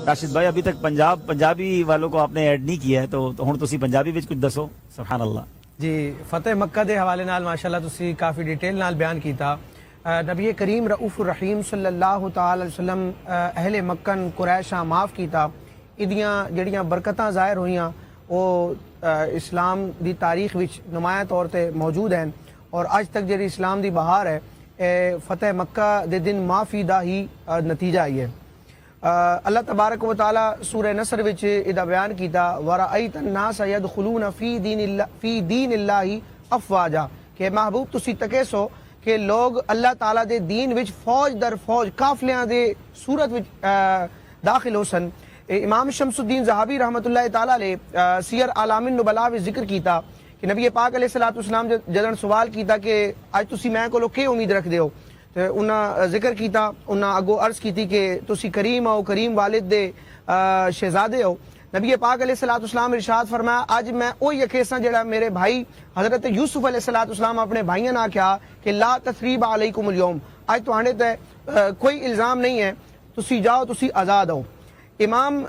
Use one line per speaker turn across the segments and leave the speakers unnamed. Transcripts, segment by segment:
راشد بھائی ابھی تک پنجابی والوں کو آپ نے ایڈ نہیں کیا ہے تو ہن تسی پنجابی وچ کچھ دسو. سبحان اللہ.
جی فتح مکہ دے حوالے نال ماشاءاللہ تسی کافی ڈیٹیل نال بیان کیتا. نبی کریم رؤوف الرحیم صلی اللہ تعالی علیہ وسلم اہل مکن قریشاں معاف کیتا. ادیاں جڑیاں برکتاں ظاہر ہوئیاں وہ اسلام دی تاریخ وچ نمایاں طور تے موجود ہیں اور اج تک جڑی اسلام دی بہار ہے فتح مکہ دے دن معافی دا ہی نتیجہ آئی ہے. اللہ تبارک و تعالی سورہ نصر وچ ادا بیان کیتا ورأیت الناس یدخلون فی دین اللہ افواجا کہ محبوب تسی تکے سو کہ لوگ اللہ تعالی دے دین وچ فوج در فوج قافلیاں دے صورت وچ داخل ہو سن. امام شمس الدین ذہبی رحمۃ اللہ تعالی علیہ سیر اعلام النبلاء وچ ذکر کیتا کہ نبی پاک علیہ الصلوۃ والسلام جدن سوال کیتا کہ اج تسی میں کولو کی امید رکھ دیو تے انہاں ذکر کیتا انہاں اگو عرض کیتی کہ تسی کریم ہو کریم والد دے شہزادے ہو. نبی پاک علیہ الصلوۃ والسلام ارشاد فرمایا اج میں اوہی کیساں جڑا میرے بھائی حضرت یوسف علیہ الصلوۃ والسلام اپنے بھائیاں نال کہا کہ لا تثریب علیکم اليوم اج تواڈے تے کوئی الزام نہیں ہے تسی جاؤ تسی آزاد ہو. امام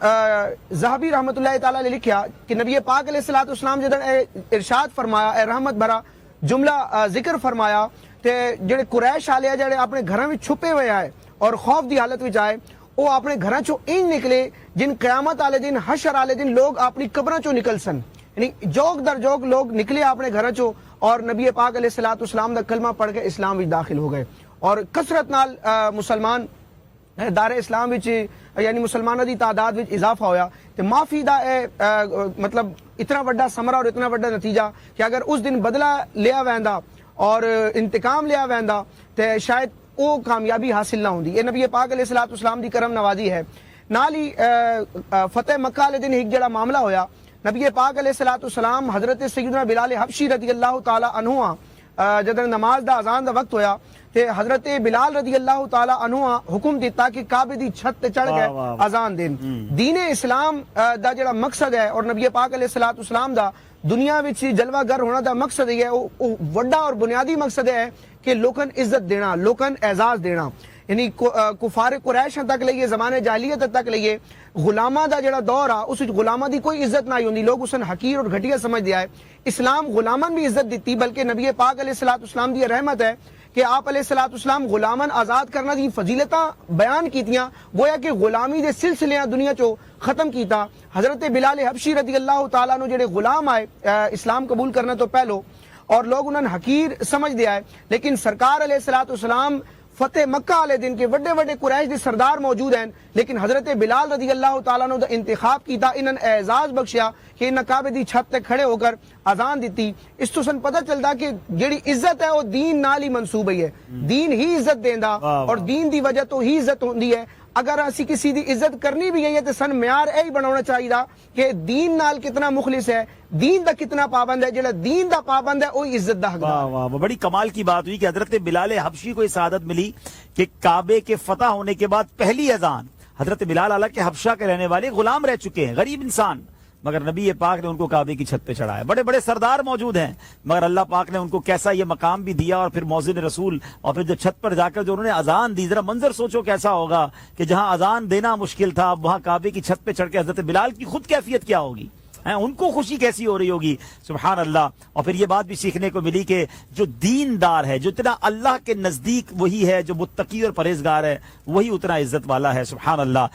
ذہبی رحمۃ اللہ تعالی علیہ لکھیا کہ نبی پاک علیہ الصلوۃ والسلام جدن ارشاد فرمایا اے رحمت بھرا جملہ ذکر فرمایا تے جڑے قریش والے جڑے اپنے گھراں وچ چھپے ہوئے آئے اور خوف دی حالت وچ آئے وہ اپنے گھراں چوں این نکلے جن قیامت والے دن حشر والے دن لوگ اپنی قبراں چوں نکل سن. یعنی جوگ در جوگ لوگ نکلے اپنے گھراں چوں اور نبی پاک علیہ الصلوۃ والسلام دا کلمہ پڑھ کے اسلام وچ داخل ہو گئے اور کثرت نال مسلمان دار اسلام وچ یعنی مسلمانوں دی تعداد وچ اضافہ ہویا. تے معافی دا مطلب اتنا بڑا ثمرہ اور اتنا بڑا نتیجہ کہ اگر اس دن بدلہ لیا ویندا اور انتقام لیا ویندا تے شاید وہ کامیابی حاصل نہ ہوندی. یہ نبی پاک علیہ الصلوۃ والسلام دی کرم نوازی ہے. نال ہی فتح مکہ والے دن ایک جڑا معاملہ ہویا نبی پاک علیہ الصلوۃ والسلام حضرت سیدنا بلال حبشی رضی اللہ تعالی عنہ جدن نماز دا اذان دا وقت ہویا تے حضرت بلال رضی اللہ تعالی عنہ حکم دیتا کہ کعبے دی چھت تے چڑھ گئے اذان دین. دین اسلام دا جڑا مقصد ہے اور نبی پاک علیہ الصلوۃ والسلام دا دنیا وچ جلوہ گر ہونا دا مقصد ہے وہ وڈا اور بنیادی مقصد ہے کہ لوکن عزت دینا لوکن اعزاز دینا. یعنی کفار قریش تک لئیے زمانے جاہلیت تک لئیے غلامہ دا جڑا دور آ اس غلامہ دی کوئی عزت نہ ہوندی لوگ اسن حقیر اور گھٹیا سمجھ دیا ہے. اسلام غلامن بھی عزت دیتی بلکہ نبی پاک علیہ الصلوۃ والسلام دی رحمت ہے کہ آپ علیہ الصلوۃ والسلام غلامن آزاد کرنا دی فضیلتاں بیان کیتیاں گویا کہ غلامی دے سلسلے دنیا چو ختم کیتا. حضرت بلال حبشی رضی اللہ تعالیٰ عنہ جڑے غلام آئے اسلام قبول کرنے تو پہلو اور لوگ انہوں نے حقیر سمجھ دیا ہے لیکن سرکار علیہ الصلوۃ والسلام فتح مکہ والے دن کے وڈے وڈے قریش دے سردار موجود ہیں لیکن حضرت بلال رضی اللہ تعالیٰ عنہ دا انتخاب کیتا انہوں نے اعزاز بخشیا کہ انہاں کعبے دی چھت تے کھڑے ہو کر اذان دیتی. اس تو سن پتہ چلتا کہ جڑی عزت ہے وہ دین نال ہی منسوب ہے. دین ہی عزت دیندا اور دین دی وجہ تو ہی عزت ہوندی ہے. اگر اسی کسی دی عزت کرنی بھی ہے تو سن معیار یہی بنانا چاہیے کہ دین نال کتنا مخلص ہے دین دا کتنا پابند ہے. جڑا دین دا پابند ہے وہی عزت دا حقدار.
واہ واہ بڑی کمال کی بات ہوئی کہ حضرت بلال حبشی کو یہ سعادت ملی کہ کعبے کے فتح ہونے کے بعد پہلی اذان حضرت بلال حالانکہ حبشہ کے رہنے والے غلام رہ چکے ہیں غریب انسان مگر نبی پاک نے ان کو کعبے کی چھت پہ چڑھایا. بڑے بڑے سردار موجود ہیں مگر اللہ پاک نے ان کو کیسا یہ مقام بھی دیا اور پھر مؤذن رسول اور پھر جو چھت پر جا کر جو انہوں نے اذان دی ذرا منظر سوچو کیسا ہوگا کہ جہاں اذان دینا مشکل تھا وہاں کعبے کی چھت پہ چڑھ کے حضرت بلال کی خود کیفیت کیا ہوگی ان کو خوشی کیسی ہو رہی ہوگی. سبحان اللہ. اور پھر یہ بات بھی سیکھنے کو ملی کہ جو دیندار ہے جو اتنا اللہ کے نزدیک وہی ہے جو متقی اور پرہیزگار ہے وہی اتنا عزت والا ہے. سبحان اللہ.